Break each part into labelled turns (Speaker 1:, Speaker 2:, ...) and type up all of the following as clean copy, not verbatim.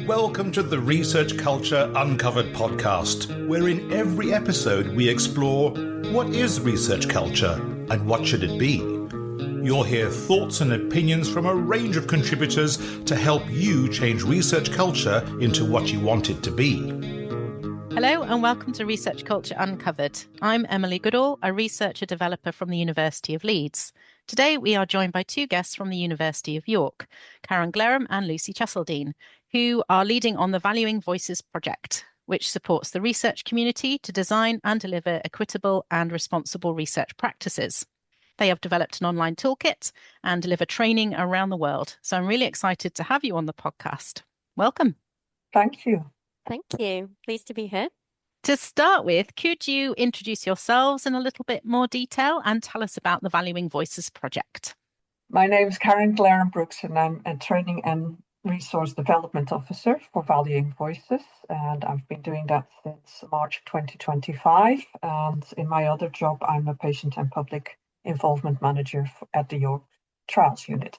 Speaker 1: Welcome to the Research Culture Uncovered podcast, where in every episode we explore what is research culture and what should it be. You'll hear thoughts and opinions from a range of contributors to help you change research culture into what you want it to be.
Speaker 2: Hello and welcome to Research Culture Uncovered. I'm Emily Goodall, a researcher developer from the University of Leeds. Today we are joined by two guests from the University of York, Karen Glerham and Lucy Cheseldine, who are leading on the Valuing Voices project, which supports the research community to design and deliver equitable and responsible research practices. They have developed an online toolkit and deliver training around the world. So I'm really excited to have you on the podcast. Welcome.
Speaker 3: Thank you.
Speaker 4: Thank you. Pleased to be here.
Speaker 2: To start with, could you introduce yourselves in a little bit more detail and tell us about the Valuing Voices project?
Speaker 3: My name is Karen Glerham Brooks and I'm a Training and Resource Development Officer for Valuing Voices, and I've been doing that since March 2025. And in my other job, I'm a Patient and Public Involvement Manager at the York Trials Unit.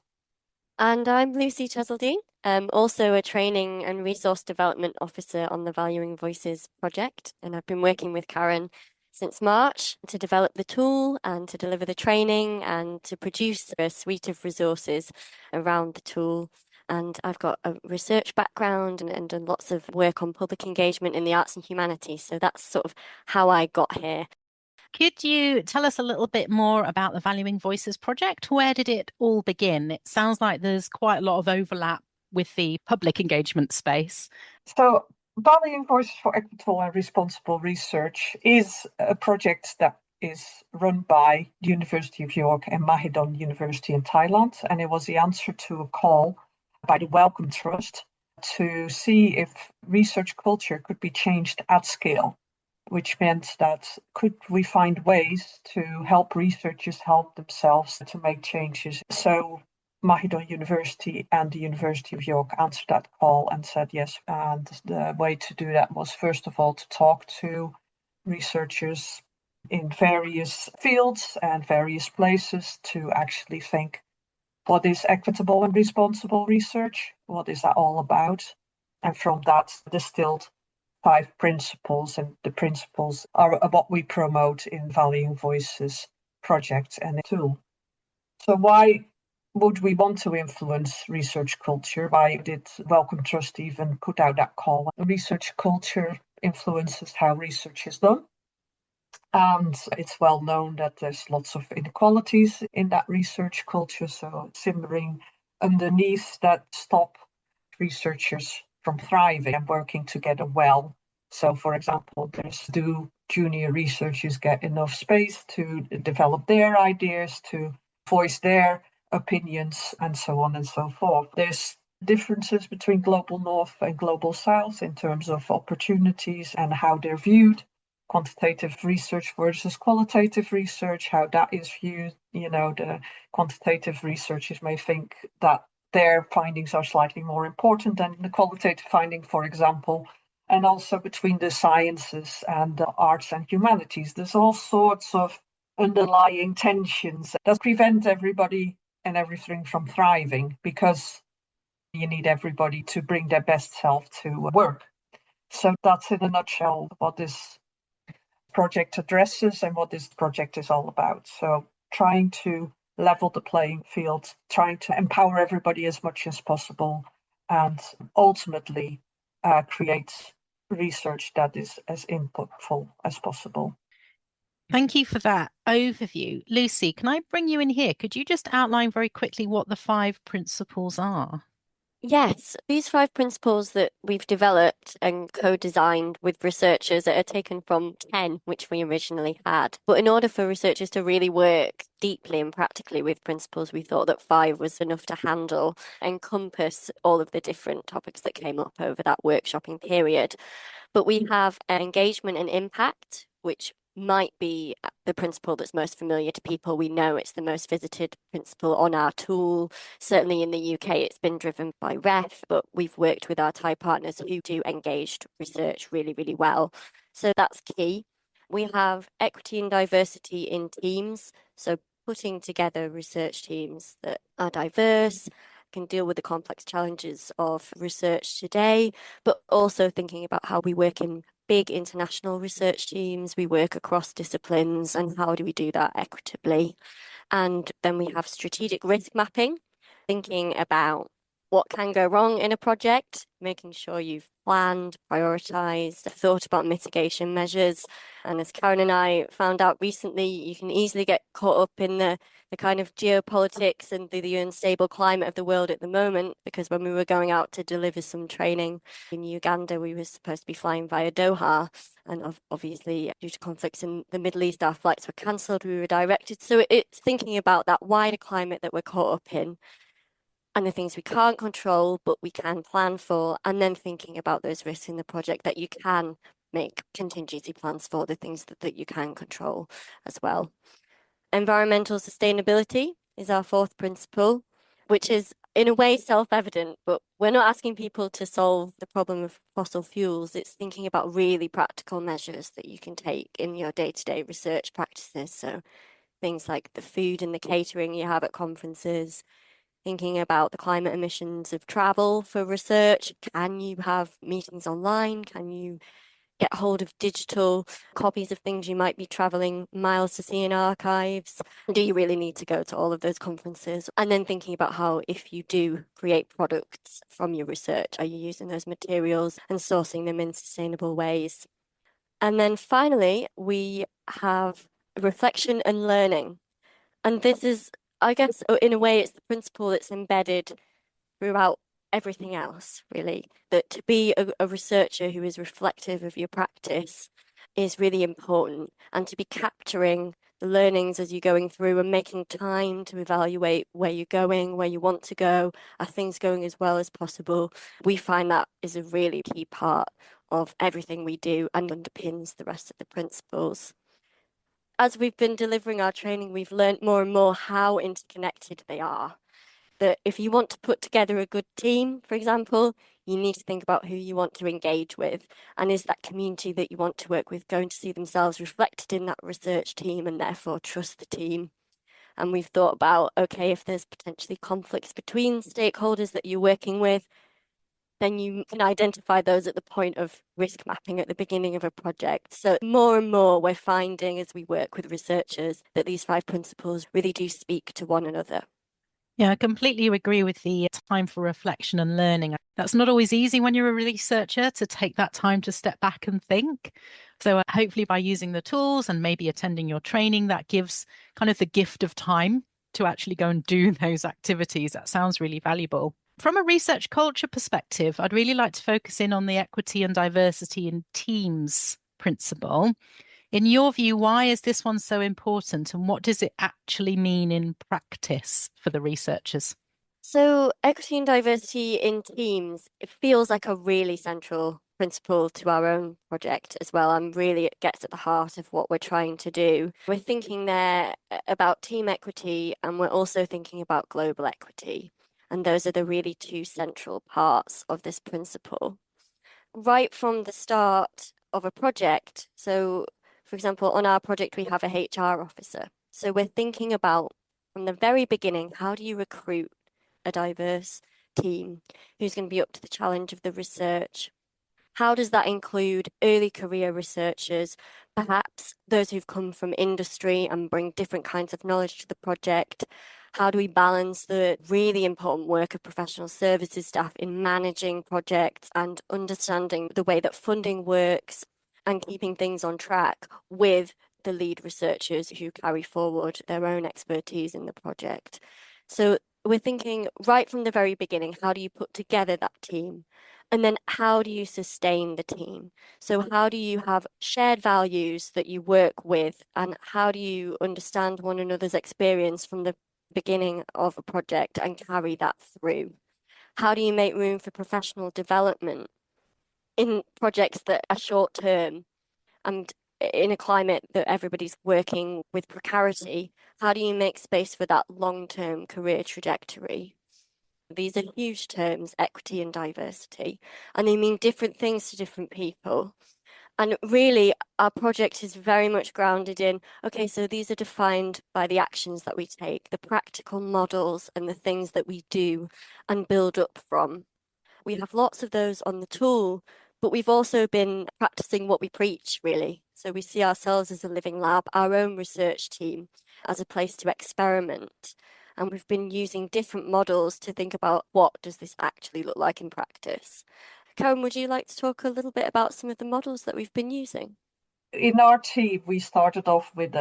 Speaker 4: And I'm Lucy Cheseldine. I'm also a Training and Resource Development Officer on the Valuing Voices project, and I've been working with Karen since March to develop the tool and to deliver the training and to produce a suite of resources around the tool. And I've got a research background and done lots of work on public engagement in the arts and humanities. So that's sort of how I got here.
Speaker 2: Could you tell us a little bit more about the Valuing Voices project? Where did it all begin? It sounds like there's quite a lot of overlap with the public engagement space.
Speaker 3: So Valuing Voices for Equitable and Responsible Research is a project that is run by the University of York and Mahidol University in Thailand. And it was the answer to a call by the Wellcome Trust to see if research culture could be changed at scale, which meant that could we find ways to help researchers help themselves to make changes. So Mahidol University and the University of York answered that call and said yes. And the way to do that was, first of all, to talk to researchers in various fields and various places to actually think, what is equitable and responsible research? What is that all about? And from that distilled 5 principles, and the principles are what we promote in Valuing Voices project and the tool. So why would we want to influence research culture? Why did Wellcome Trust even put out that call? Research culture influences how research is done. And it's well known that there's lots of inequalities in that research culture, so simmering underneath that stop researchers from thriving and working together well. So, for example, do junior researchers get enough space to develop their ideas, to voice their opinions, and so on and so forth. There's differences between Global North and Global South in terms of opportunities and how they're viewed. Quantitative research versus qualitative research, how that is viewed. The quantitative researchers may think that their findings are slightly more important than the qualitative finding, for example. And also between the sciences and the arts and humanities, there's all sorts of underlying tensions that prevent everybody and everything from thriving, because you need everybody to bring their best self to work. So that's in a nutshell what this project addresses and what this project is all about. So trying to level the playing field, trying to empower everybody as much as possible, and ultimately create research that is as inputful as possible.
Speaker 2: Thank you for that overview. Lucy, can I bring you in here? Could you just outline very quickly what the 5 principles are?
Speaker 4: Yes, these 5 principles that we've developed and co-designed with researchers are taken from 10, which we originally had. But in order for researchers to really work deeply and practically with principles, we thought that 5 was enough to handle, encompass all of the different topics that came up over that workshopping period. But we have engagement and impact, which might be the principle that's most familiar to people. We know it's the most visited principle on our tool. Certainly in the UK, it's been driven by REF, but we've worked with our Thai partners who do engaged research really, really well. So that's key. We have equity and diversity in teams. So putting together research teams that are diverse, can deal with the complex challenges of research today, but also thinking about how we work in big international research teams, we work across disciplines, and how do we do that equitably. And then we have strategic risk mapping, thinking about what can go wrong in a project, making sure you've planned, prioritized, thought about mitigation measures. And as Karen and I found out recently, you can easily get caught up in the kind of geopolitics and the unstable climate of the world at the moment, because when we were going out to deliver some training in Uganda, we were supposed to be flying via Doha. And obviously, due to conflicts in the Middle East, our flights were cancelled, we were directed. So it's thinking about that wider climate that we're caught up in, and the things we can't control, but we can plan for, and then thinking about those risks in the project that you can make contingency plans for, the things that you can control as well. Environmental sustainability is our fourth principle, which is in a way self-evident, but we're not asking people to solve the problem of fossil fuels. It's thinking about really practical measures that you can take in your day-to-day research practices. So things like the food and the catering you have at conferences, thinking about the climate emissions of travel for research. Can you have meetings online? Can you get hold of digital copies of things you might be traveling miles to see in archives? Do you really need to go to all of those conferences? And then thinking about how, if you do create products from your research, are you using those materials and sourcing them in sustainable ways? And then finally, we have reflection and learning. And this is, I guess, in a way, it's the principle that's embedded throughout everything else, really. That to be a researcher who is reflective of your practice is really important, and to be capturing the learnings as you're going through and making time to evaluate where you're going, where you want to go, are things going as well as possible. We find that is a really key part of everything we do and underpins the rest of the principles. As we've been delivering our training, we've learned more and more how interconnected they are. That if you want to put together a good team, for example, you need to think about who you want to engage with. And is that community that you want to work with going to see themselves reflected in that research team and therefore trust the team? And we've thought about, okay, if there's potentially conflicts between stakeholders that you're working with, then you can identify those at the point of risk mapping at the beginning of a project. So more and more we're finding as we work with researchers that these 5 principles really do speak to one another.
Speaker 2: Yeah, I completely agree with the time for reflection and learning. That's not always easy when you're a researcher, to take that time to step back and think. So hopefully by using the tools and maybe attending your training, that gives kind of the gift of time to actually go and do those activities. That sounds really valuable. From a research culture perspective, I'd really like to focus in on the equity and diversity in teams principle. In your view, why is this one so important, and what does it actually mean in practice for the researchers?
Speaker 4: So equity and diversity in teams, it feels like a really central principle to our own project as well. And really it gets at the heart of what we're trying to do. We're thinking there about team equity, and we're also thinking about global equity. And those are the really 2 central parts of this principle. Right from the start of a project, so for example, on our project, we have a HR officer. So we're thinking about, from the very beginning, how do you recruit a diverse team who's going to be up to the challenge of the research? How does that include early career researchers, perhaps those who've come from industry and bring different kinds of knowledge to the project? How do we balance the really important work of professional services staff in managing projects and understanding the way that funding works and keeping things on track with the lead researchers who carry forward their own expertise in the project? So we're thinking right from the very beginning, how do you put together that team? And then how do you sustain the team? So how do you have shared values that you work with, and how do you understand one another's experience from the beginning of a project and carry that through? How do you make room for professional development in projects that are short term and in a climate that everybody's working with precarity? How do you make space for that long-term career trajectory? These are huge terms, equity and diversity, and they mean different things to different people. And really, our project is very much grounded in, okay, so these are defined by the actions that we take, the practical models and the things that we do and build up from. We have lots of those on the tool, but we've also been practicing what we preach, really. So we see ourselves as a living lab, our own research team, as a place to experiment. And we've been using different models to think about what does this actually look like in practice. Karen, would you like to talk a little bit about some of the models that we've been using?
Speaker 3: In our team, we started off with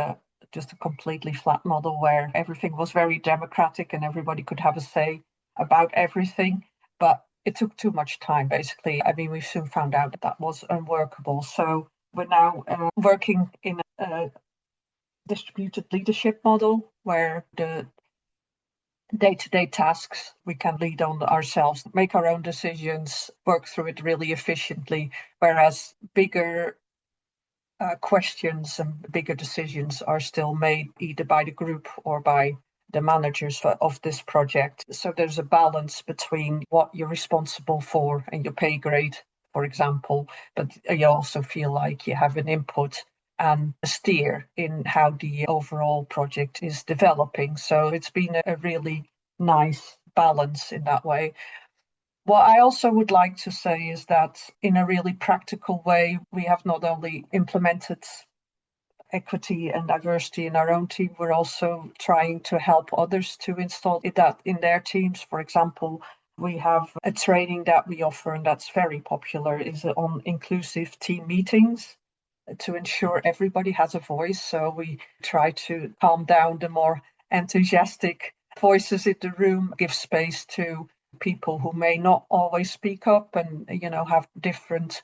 Speaker 3: just a completely flat model where everything was very democratic and everybody could have a say about everything. But it took too much time, basically. I mean, we soon found out that was unworkable. So we're now working in a distributed leadership model where the day-to-day tasks we can lead on ourselves, make our own decisions, work through it really efficiently, whereas bigger questions and bigger decisions are still made either by the group or by the managers of this project. So there's a balance between what you're responsible for and your pay grade, for example, but you also feel like you have an input and a steer in how the overall project is developing. So it's been a really nice balance in that way. What I also would like to say is that in a really practical way, we have not only implemented equity and diversity in our own team, we're also trying to help others to install that in their teams. For example, we have a training that we offer, and that's very popular, is on inclusive team meetings to ensure everybody has a voice. So we try to calm down the more enthusiastic voices in the room, give space to people who may not always speak up and, have different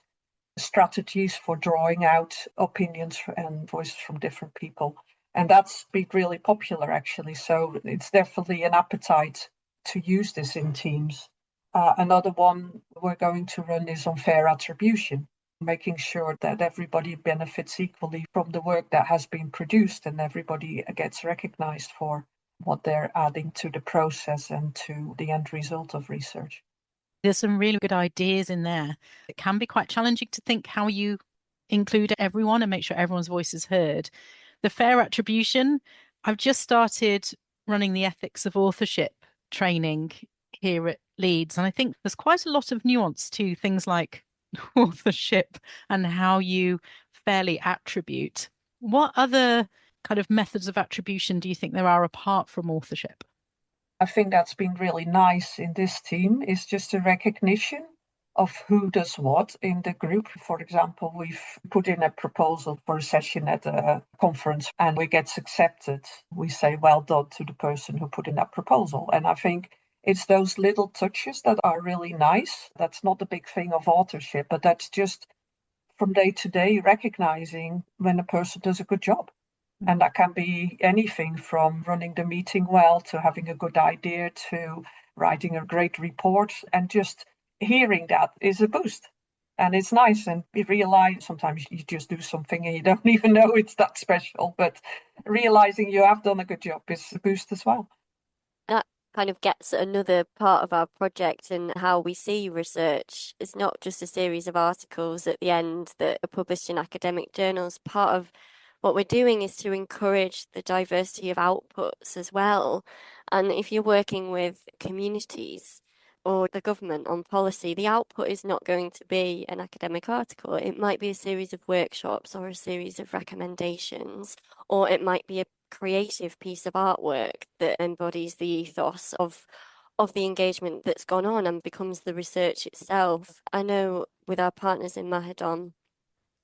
Speaker 3: strategies for drawing out opinions and voices from different people. And that's been really popular, actually. So it's definitely an appetite to use this in teams. Another one we're going to run is on fair attribution, making sure that everybody benefits equally from the work that has been produced and everybody gets recognized for what they're adding to the process and to the end result of research.
Speaker 2: There's some really good ideas in there. It can be quite challenging to think how you include everyone and make sure everyone's voice is heard. The fair attribution, I've just started running the ethics of authorship training here at Leeds, and I think there's quite a lot of nuance to things like authorship and how you fairly attribute. What other kind of methods of attribution do you think there are apart from authorship?
Speaker 3: I think that's been really nice in this team is just a recognition of who does what in the group. For example, we've put in a proposal for a session at a conference and it gets accepted. We say, well done to the person who put in that proposal. And I think it's those little touches that are really nice. That's not the big thing of authorship, but that's just from day to day recognizing when a person does a good job. And that can be anything from running the meeting well to having a good idea to writing a great report. And just hearing that is a boost. And it's nice. And you realize sometimes you just do something and you don't even know it's that special. But realizing you have done a good job is a boost as well.
Speaker 4: That kind of gets at another part of our project and how we see research. It's not just a series of articles at the end that are published in academic journals. Part of what we're doing is to encourage the diversity of outputs as well. And if you're working with communities or the government on policy, the output is not going to be an academic article. It might be a series of workshops or a series of recommendations, or it might be a creative piece of artwork that embodies the ethos of the engagement that's gone on and becomes the research itself. I know with our partners in Mahidol,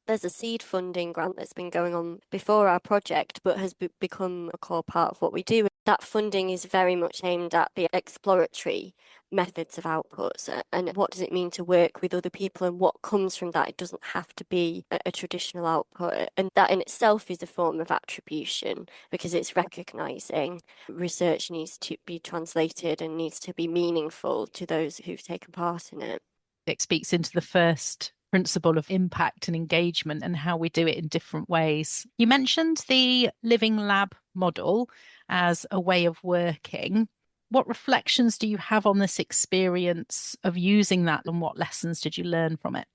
Speaker 4: there's a seed funding grant that's been going on before our project, but has become a core part of what we do. That funding is very much aimed at the exploratory methods of outputs and what does it mean to work with other people and what comes from that. It doesn't have to be a traditional output. And that in itself is a form of attribution because it's recognizing research needs to be translated and needs to be meaningful to those who've taken part in it.
Speaker 2: It speaks into the first principle of impact and engagement and how we do it in different ways. You mentioned the living lab model as a way of working. What reflections do you have on this experience of using that and what lessons did you learn from it?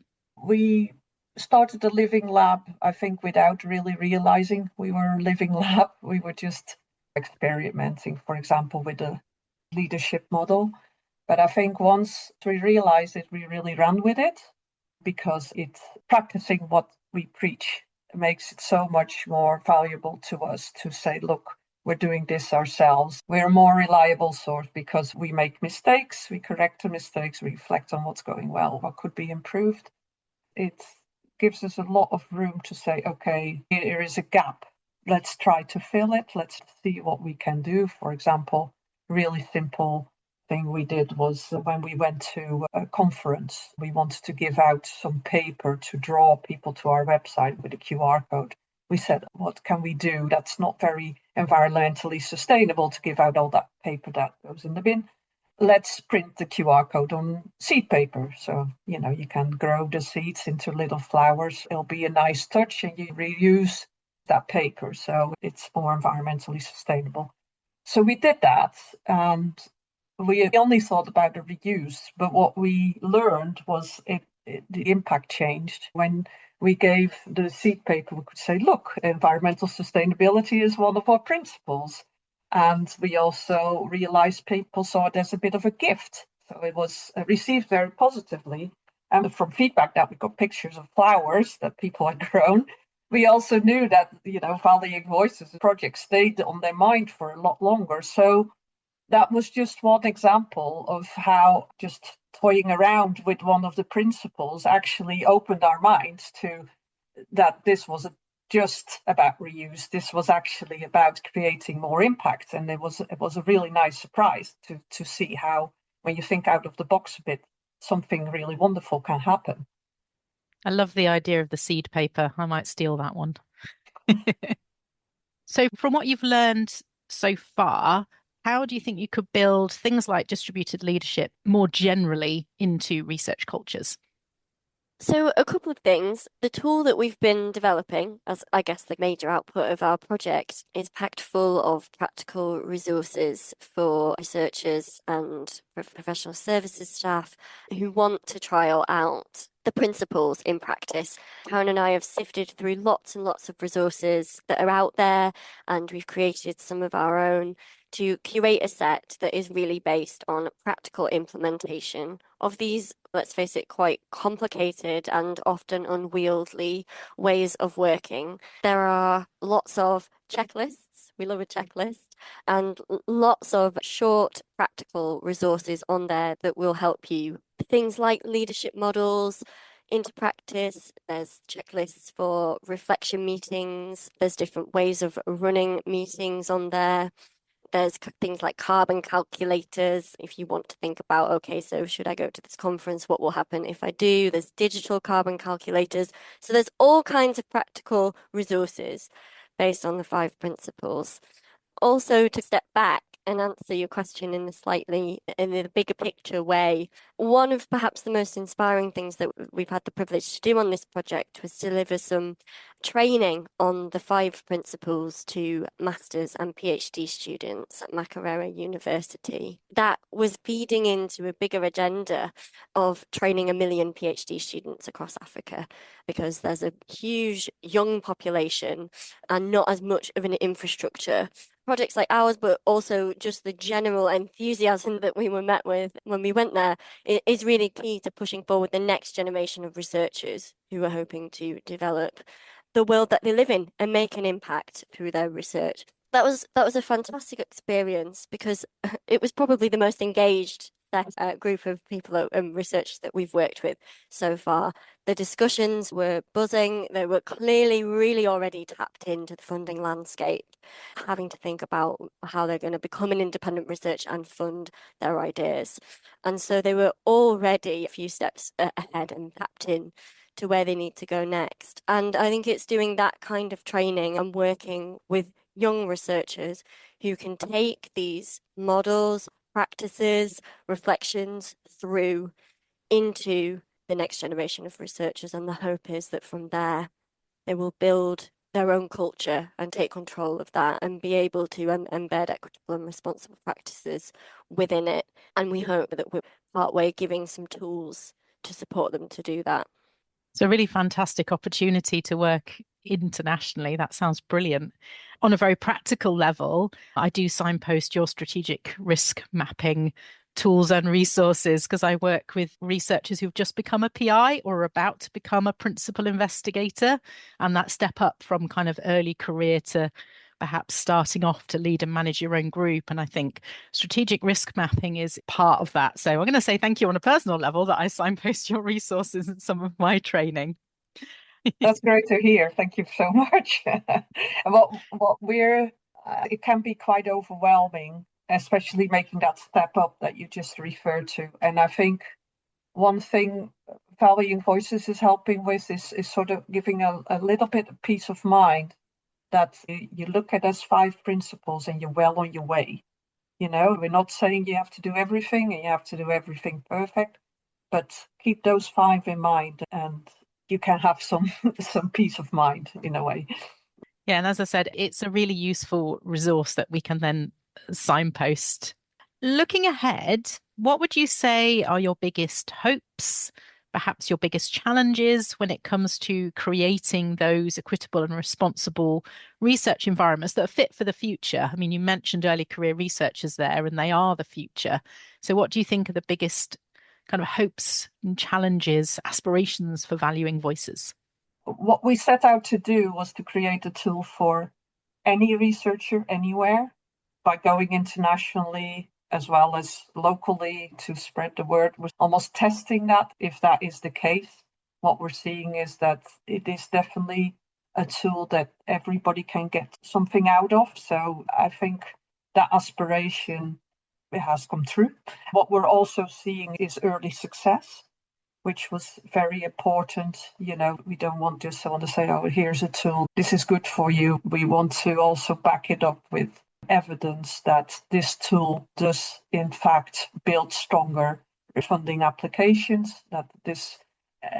Speaker 3: We started a living lab, I think, without really realizing we were a living lab. We were just experimenting, for example, with a leadership model. But I think once we realized it, we really ran with it because it's practicing what we preach. It makes it so much more valuable to us to say, look, we're doing this ourselves. We're a more reliable source because we make mistakes, we correct the mistakes, we reflect on what's going well, what could be improved. It gives us a lot of room to say, okay, here is a gap. Let's try to fill it. Let's see what we can do. For example, really simple thing we did was when we went to a conference, we wanted to give out some paper to draw people to our website with a QR code. We said, what can we do that's not very environmentally sustainable to give out all that paper that goes in the bin? Let's print the QR code on seed paper. So, you can grow the seeds into little flowers. It'll be a nice touch and you reuse that paper. So it's more environmentally sustainable. So we did that and we only thought about the reuse, but what we learned was the impact changed. When we gave the seed paper, we could say, look, environmental sustainability is one of our principles. And we also realized people saw it as a bit of a gift. So it was received very positively. And from feedback that we got pictures of flowers that people had grown, we also knew that, valuing voices project stayed on their mind for a lot longer. So that was just one example of how just toying around with one of the principles actually opened our minds to that this wasn't just about reuse. This was actually about creating more impact. And it was a really nice surprise to see how, when you think out of the box a bit, something really wonderful can happen.
Speaker 2: I love the idea of the seed paper. I might steal that one. So from what you've learned so far, how do you think you could build things like distributed leadership more generally into research cultures?
Speaker 4: So a couple of things. The tool that we've been developing, as I guess the major output of our project, is packed full of practical resources for researchers and professional services staff who want to trial out the principles in practice. Karen and I have sifted through lots and lots of resources that are out there, and we've created some of our own to curate a set that is really based on practical implementation of these, let's face it, quite complicated and often unwieldy ways of working. There are lots of checklists. We love a checklist, and lots of short practical resources on there that will help you. Things like leadership models into practice. There's checklists for reflection meetings. There's different ways of running meetings on there. There's things like carbon calculators. If you want to think about, okay, so should I go to this conference? What will happen if I do? There's digital carbon calculators. So there's all kinds of practical resources based on the 5 principles. Also, to step back and answer your question in a bigger picture way, one of perhaps the most inspiring things that we've had the privilege to do on this project was deliver some training on the 5 principles to masters and PhD students at Makerere University. That was feeding into a bigger agenda of training 1 million PhD students across Africa, because there's a huge young population and not as much of an infrastructure. Projects like ours, but also just the general enthusiasm that we were met with when we went there, is really key to pushing forward the next generation of researchers who are hoping to develop the world that they live in and make an impact through their research. That was a fantastic experience, because it was probably the most engaged group of people and researchers that we've worked with so far. The discussions were buzzing. They were clearly really already tapped into the funding landscape, having to think about how they're going to become an independent research and fund their ideas. And so they were already a few steps ahead and tapped in to where they need to go next. And I think it's doing that kind of training and working with young researchers who can take these models, practices, reflections through into the next generation of researchers. And the hope is that from there, they will build their own culture and take control of that and be able to embed equitable and responsible practices within it. And we hope that we're partway giving some tools to support them to do that.
Speaker 2: It's a really fantastic opportunity to work internationally. That sounds brilliant. On a very practical level, I do signpost your strategic risk mapping tools and resources because I work with researchers who've just become a PI or are about to become a principal investigator. And that step up from kind of early career to perhaps starting off to lead and manage your own group. And I think strategic risk mapping is part of that. So I'm going to say thank you on a personal level that I signpost your resources in some of my training.
Speaker 3: That's great to hear. Thank you so much. What we're, it can be quite overwhelming, especially making that step up that you just referred to. And I think one thing Valuing Voices is helping with is sort of giving a little bit of peace of mind that you look at as 5 principles and you're well on your way. We're not saying you have to do everything and you have to do everything perfect, but keep those 5 in mind and you can have some peace of mind in a way.
Speaker 2: Yeah, and as I said, it's a really useful resource that we can then signpost. Looking ahead, what would you say are your biggest hopes, perhaps your biggest challenges when it comes to creating those equitable and responsible research environments that are fit for the future? I mean, you mentioned early career researchers there, and they are the future. So what do you think are the biggest kind of hopes and challenges, aspirations for Valuing Voices?
Speaker 3: What we set out to do was to create a tool for any researcher anywhere by going internationally as well as locally to spread the word. We're almost testing that if that is the case. What we're seeing is that it is definitely a tool that everybody can get something out of. So I think that aspiration has come true. What we're also seeing is early success, which was very important. We don't want just someone to say, oh, here's a tool, this is good for you. We want to also back it up with evidence that this tool does, in fact, build stronger funding applications, that this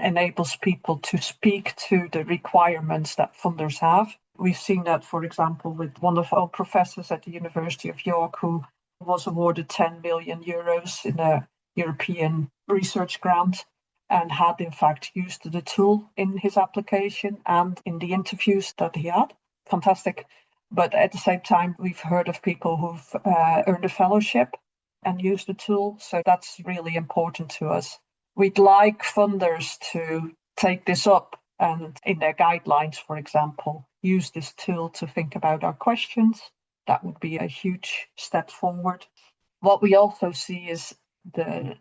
Speaker 3: enables people to speak to the requirements that funders have. We've seen that, for example, with one of our professors at the University of York, who was awarded 10 million euros in a European research grant and had in fact used the tool in his application and in the interviews that he had. Fantastic. But at the same time, we've heard of people who've earned a fellowship and used the tool. So that's really important to us. We'd like funders to take this up and in their guidelines, for example, use this tool to think about our questions. That would be a huge step forward. What we also see is the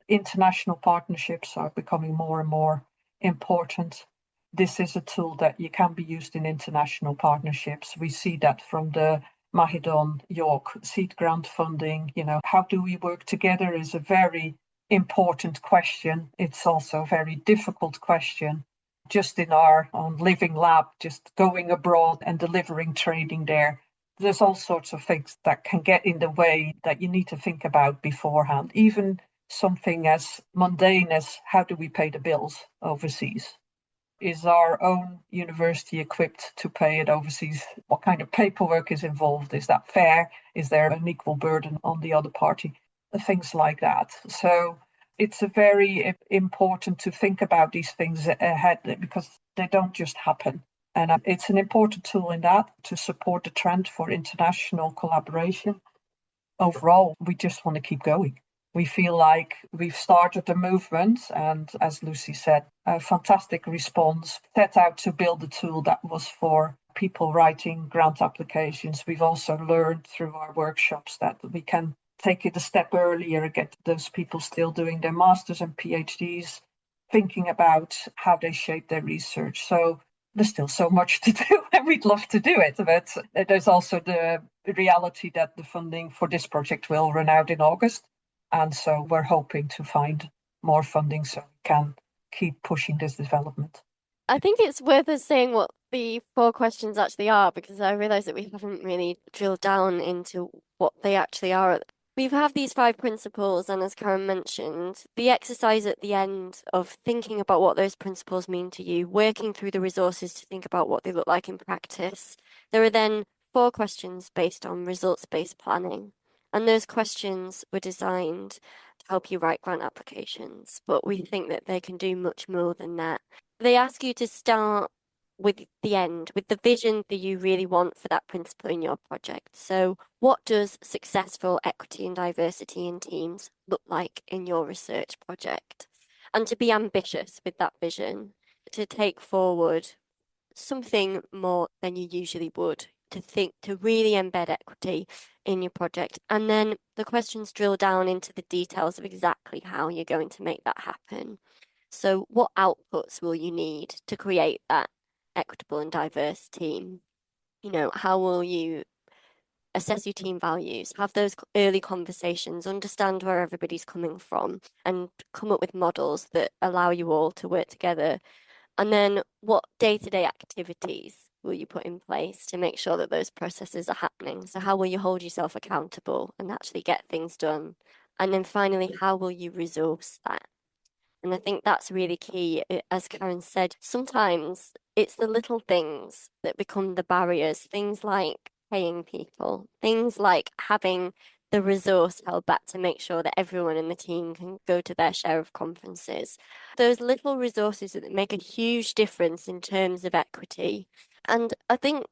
Speaker 3: international partnerships are becoming more and more important. This is a tool that you can be used in international partnerships. We see that from the Mahidol York seed grant funding. How do we work together is a very important question. It's also a very difficult question. Just in our own living lab, just going abroad and delivering training there's all sorts of things that can get in the way that you need to think about beforehand. Even something as mundane as how do we pay the bills overseas? Is our own university equipped to pay it overseas? What kind of paperwork is involved? Is that fair? Is there an equal burden on the other party? Things like that. So it's a very important to think about these things ahead because they don't just happen. And it's an important tool in that to support the trend for international collaboration. Overall, we just want to keep going. We feel like we've started a movement and, as Lucy said, a fantastic response, set out to build a tool that was for people writing grant applications. We've also learned through our workshops that we can take it a step earlier, get those people still doing their masters and PhDs, thinking about how they shape their research. So there's still so much to do and we'd love to do it. But there's also the reality that the funding for this project will run out in August. And so we're hoping to find more funding so we can keep pushing this development.
Speaker 4: I think it's worth us saying what the 4 questions actually are, because I realise that we haven't really drilled down into what they actually are. We have these 5 principles, and as Karen mentioned, the exercise at the end of thinking about what those principles mean to you, working through the resources to think about what they look like in practice. There are then 4 questions based on results-based planning. And those questions were designed to help you write grant applications, but we think that they can do much more than that. They ask you to start with the end, with the vision that you really want for that principle in your project. So what does successful equity and diversity in teams look like in your research project? And to be ambitious with that vision, to take forward something more than you usually would, to really embed equity in your project. And then the questions drill down into the details of exactly how you're going to make that happen. So what outputs will you need to create that equitable and diverse team? How will you assess your team values, have those early conversations, understand where everybody's coming from, and come up with models that allow you all to work together? And then what day-to-day activities will you put in place to make sure that those processes are happening? So how will you hold yourself accountable and actually get things done? And then finally, how will you resource that? And I think that's really key. As Karen said, sometimes it's the little things that become the barriers, things like paying people, things like having the resource held back to make sure that everyone in the team can go to their share of conferences. Those little resources that make a huge difference in terms of equity. And I think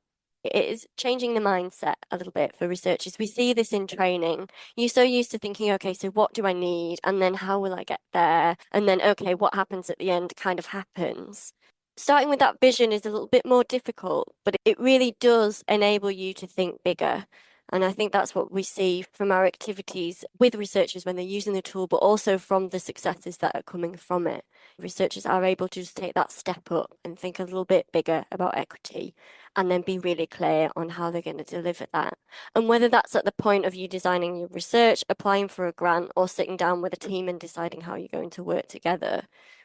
Speaker 4: it is changing the mindset a little bit for researchers. We see this in training. You're so used to thinking, okay, so what do I need? And then how will I get there? And then, okay, what happens at the end kind of happens. Starting with that vision is a little bit more difficult, but it really does enable you to think bigger. And I think that's what we see from our activities with researchers when they're using the tool, but also from the successes that are coming from it. Researchers are able to just take that step up and think a little bit bigger about equity and then be really clear on how they're going to deliver that. And whether that's at the point of you designing your research, applying for a grant, or sitting down with a team and deciding how you're going to work together,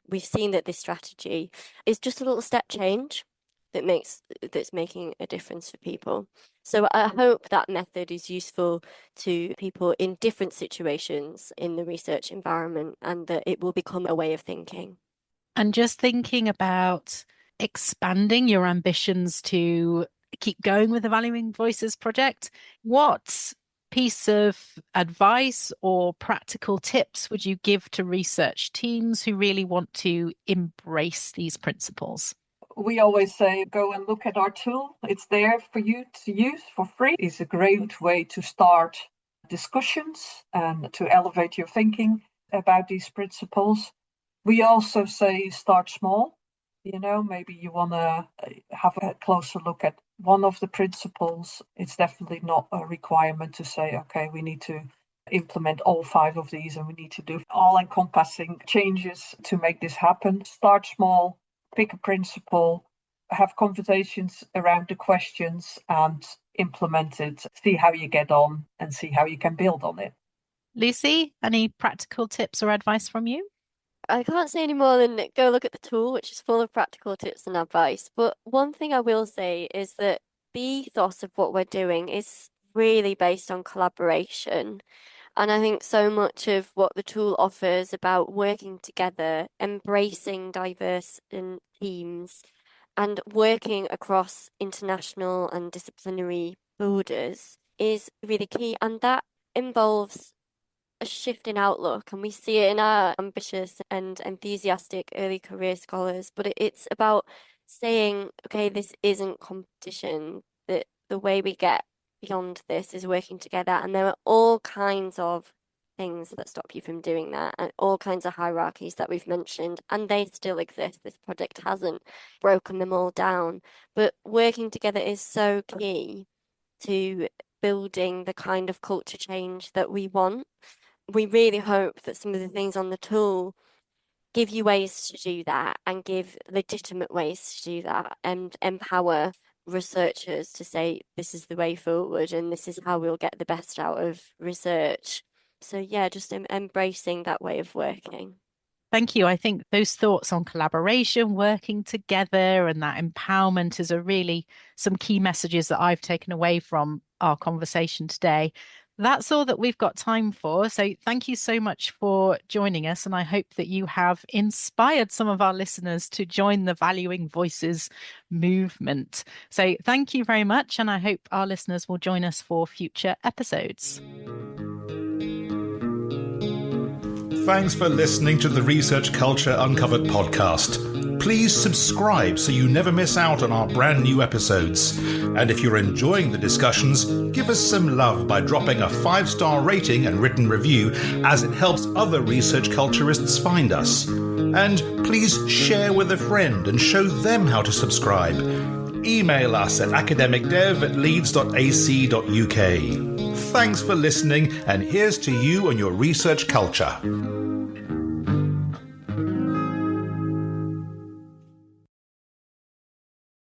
Speaker 4: we've seen that this strategy is just a little step change that's making a difference for people. So I hope that method is useful to people in different situations in the research environment and that it will become a way of thinking.
Speaker 2: And just thinking about expanding your ambitions to keep going with the Valuing Voices project, what piece of advice or practical tips would you give to research teams who really want to embrace these principles?
Speaker 3: We always say, go and look at our tool. It's there for you to use for free. It's a great way to start discussions and to elevate your thinking about these principles. We also say start small. Maybe you want to have a closer look at one of the principles. It's definitely not a requirement to say, okay, we need to implement all 5 of these and we need to do all-encompassing changes to make this happen. Start small. Pick a principle, have conversations around the questions and implement it, see how you get on and see how you can build on it.
Speaker 2: Lucy, any practical tips or advice from you?
Speaker 4: I can't say any more than go look at the tool, which is full of practical tips and advice. But one thing I will say is that the ethos of what we're doing is really based on collaboration. And I think so much of what the tool offers about working together, embracing diverse teams, and working across international and disciplinary borders is really key. And that involves a shift in outlook. And we see it in our ambitious and enthusiastic early career scholars. But it's about saying, okay, this isn't competition, that the way we get beyond this is working together, and there are all kinds of things that stop you from doing that and all kinds of hierarchies that we've mentioned, and they still exist. This project hasn't broken them all down, but working together is so key to building the kind of culture change that we want. We really hope that some of the things on the tool give you ways to do that and give legitimate ways to do that and empower researchers to say, this is the way forward and this is how we'll get the best out of research. So yeah, just embracing that way of working.
Speaker 2: Thank you. I think those thoughts on collaboration, working together, and that empowerment is really some key messages that I've taken away from our conversation today. That's all that we've got time for. So thank you so much for joining us. And I hope that you have inspired some of our listeners to join the Valuing Voices movement. So thank you very much. And I hope our listeners will join us for future episodes.
Speaker 1: Thanks for listening to the Research Culture Uncovered podcast. Please subscribe so you never miss out on our brand new episodes. And if you're enjoying the discussions, give us some love by dropping a 5-star rating and written review, as it helps other research culturists find us. And please share with a friend and show them how to subscribe. Email us at academicdev@leeds.ac.uk. Thanks for listening, and here's to you and your research culture.